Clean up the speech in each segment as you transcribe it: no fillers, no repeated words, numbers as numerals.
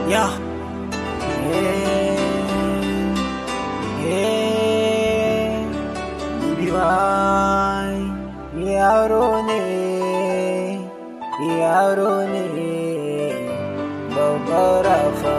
Yeah. Yaro ne babbar rafa.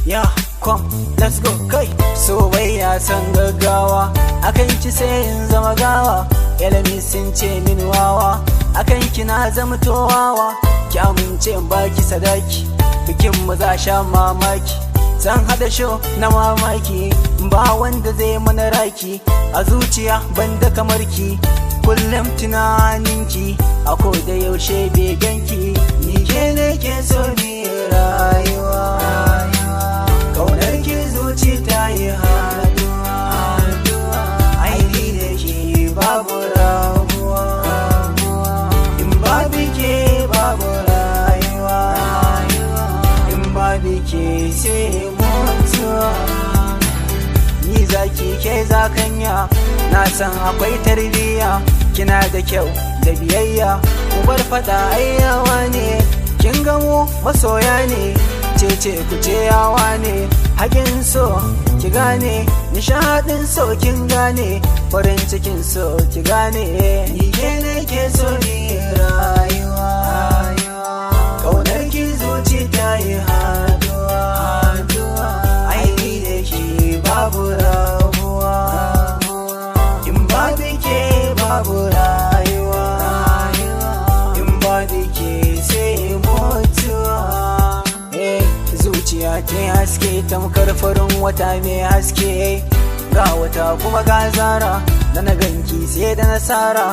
Yeah, come, let's go, kai. So bai ya san gaggawa, akan ki sai in zama gawa. Ilimi sun ce min wawa, akan ki na zama towawa. Ki amince in baki sadaki, bikin mu za sha mamaki. Zan hada show na mamaki, ba wanda zai mana raki. A zuciya banda kamar ki, kullum tunaninki, a da yaushe beganki. Ni ke ne ke so ni rayuwa, kaunar ki zuci ta yi haduwa. Aini da ke babu rabuwa, in babu ke babu rayuwa, in babu ke sai mutuwa. Ni zaki ke zakanya, na san akwai tarbiyya. Kina da kyau da biyayya, ubar fada ayyawa ne. Kin gamo masoya ne, cece kuce yawa ne. Hakin so ki gane, nishadin so kin gane, farin cikin so ki gane. Ni ke ne ke so ni rayuwa, kaunar ki zuci ta yi haduwa. Aini da ki babu rabuwa, in babu ke babu rayuwa, in babu ke sai mutuwa. Zuciya ta haske tamkar farin wata mai haske, ga wata kuma ga zara, da na ganki sai da nasara.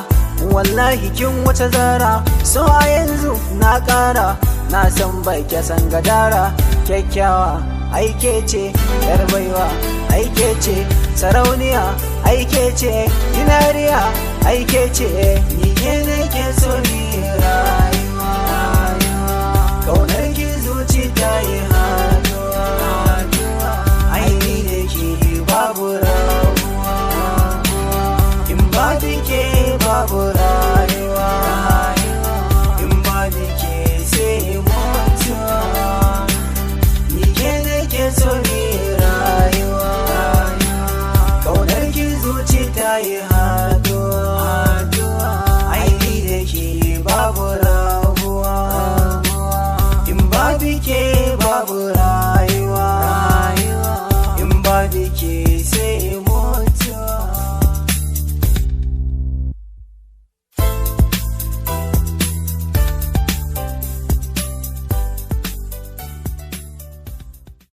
Wallahi kin wata zara, so a yanzu na kara, na san bai san gadara. Kyakkyawa aike ce, yar baiwa aike ce, sarauniya aike ce, dinariya aike ce. Ni ke ne ke so ni rayuwa, kaunar ki zuci ta yi haduwa. Aini da ke babu rabuwa, in babu ke babu